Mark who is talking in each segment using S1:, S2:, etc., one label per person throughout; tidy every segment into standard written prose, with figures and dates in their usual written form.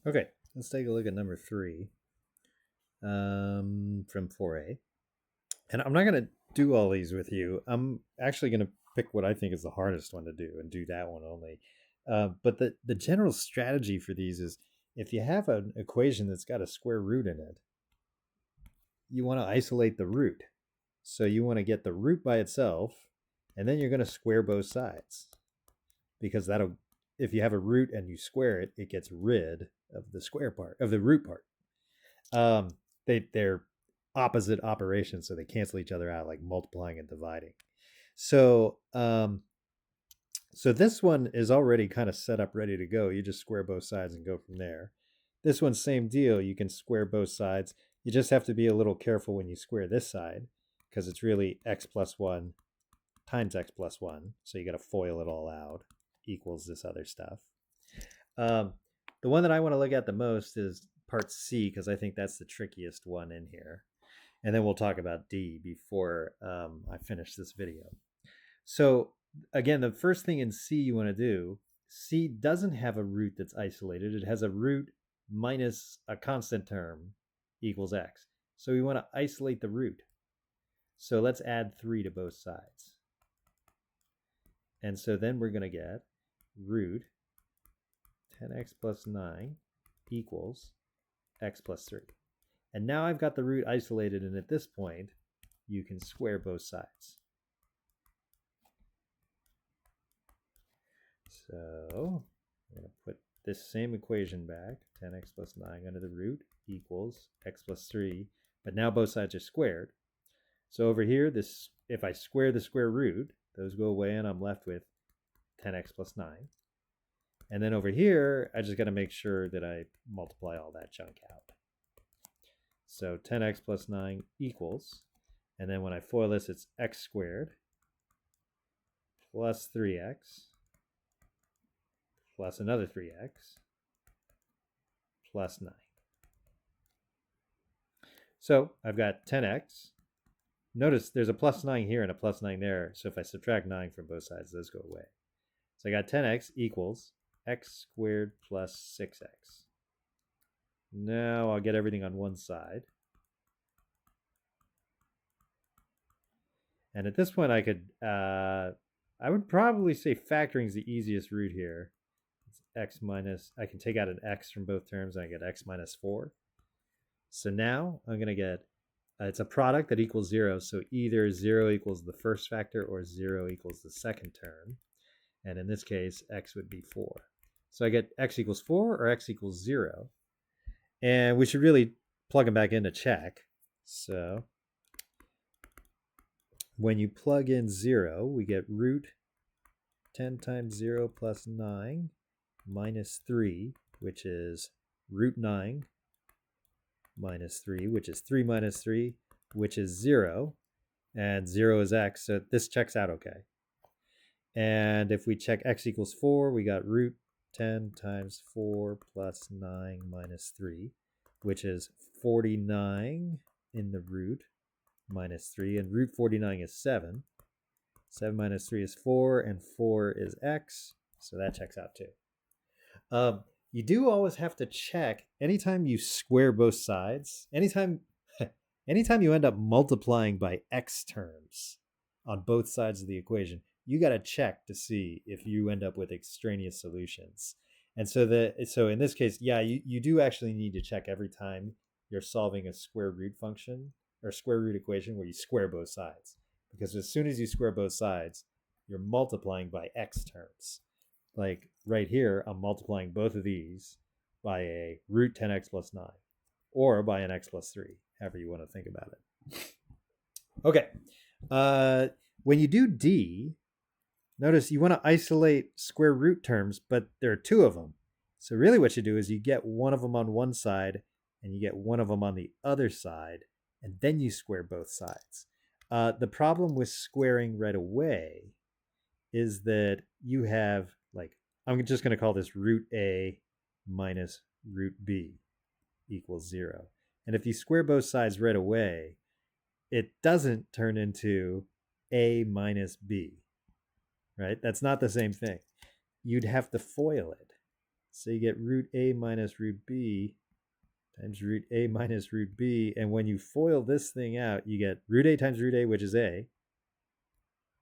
S1: Okay, let's take a look at number 3 from 4A. And I'm not going to do all these with you. I'm actually going to pick what I think is the hardest one to do and do that one only. But the general strategy for these is if you have an equation that's got a square root in it, you want to isolate the root. So you want to get the root by itself, and then you're going to square both sides because that'll, if you have a root and you square it, it gets rid of the square part, of the root part. They're opposite operations, so they cancel each other out, like multiplying and dividing. So so this one is already kind of set up, ready to go. You just square both sides and go from there. This one's same deal. You can square both sides. You just have to be a little careful when you square this side because it's really x plus 1 times x plus 1. So you got to FOIL it all out, equals this other stuff. Um, the one that I want to look at the most is part C because I think that's the trickiest one in here. And then we'll talk about D before I finish this video. So again, the first thing in C you want to do, C doesn't have a root that's isolated. It has a root minus a constant term equals x. So we want to isolate the root. So let's add 3 to both sides. And so then we're going to get root 10x plus 9 equals x plus 3. And now I've got the root isolated, and at this point, you can square both sides. So I'm going to put this same equation back, 10x plus 9 under the root equals x plus 3, but now both sides are squared. So over here, this, if I square the square root, those go away and I'm left with 10x plus 9. And then over here, I just got to make sure that I multiply all that junk out. So 10x plus 9 equals, and then when I FOIL this, it's x squared plus 3x plus another 3x plus 9. So I've got 10x. Notice there's a plus 9 here and a plus 9 there. So if I subtract 9 from both sides, those go away. So I got 10x equals x squared plus 6x. Now I'll get everything on one side. And at this point, I would probably say factoring is the easiest route here. It's x minus, I can take out an x from both terms and I get x minus 4. So now I'm going to get, it's a product that equals 0. So either 0 equals the first factor or 0 equals the second term. And in this case, x would be 4. So I get x equals 4 or x equals 0. And we should really plug them back in to check. So when you plug in 0, we get root 10 times 0 plus 9 minus 3, which is root 9 minus 3, which is 3 minus 3, which is 0. And 0 is x, so this checks out okay. And if we check x equals 4, we got root 10 times 4 plus 9 minus 3, which is 49 in the root minus 3. And root 49 is 7. 7 minus 3 is 4, and 4 is x. So that checks out too. You do always have to check anytime you square both sides, anytime you end up multiplying by x terms on both sides of the equation, you got to check to see if you end up with extraneous solutions. And so in this case, yeah, you do actually need to check every time you're solving a square root function or square root equation where you square both sides. Because as soon as you square both sides, you're multiplying by x terms. Like right here, I'm multiplying both of these by a root 10x plus 9 or by an x plus 3, however you want to think about it. Okay. When you do D, notice you want to isolate square root terms, but there are 2 of them. So really what you do is you get one of them on one side and you get one of them on the other side, and then you square both sides. The problem with squaring right away is that you have, like, I'm just going to call this root A minus root B equals 0. And if you square both sides right away, it doesn't turn into A minus B, right? That's not the same thing. You'd have to FOIL it. So you get root a minus root b times root a minus root b. And when you FOIL this thing out, you get root a times root a, which is a,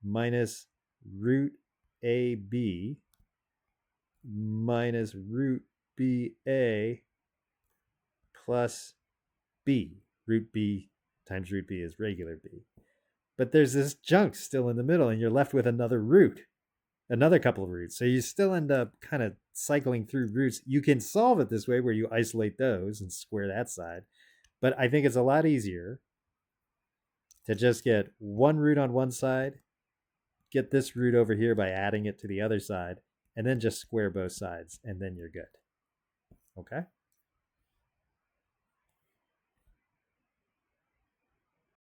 S1: minus root ab minus root ba plus b. Root b times root b is regular b. But there's this junk still in the middle, and you're left with another root, another couple of roots. So you still end up kind of cycling through roots. You can solve it this way where you isolate those and square that side. But I think it's a lot easier to just get one root on one side, get this root over here by adding it to the other side, and then just square both sides, and then you're good. Okay?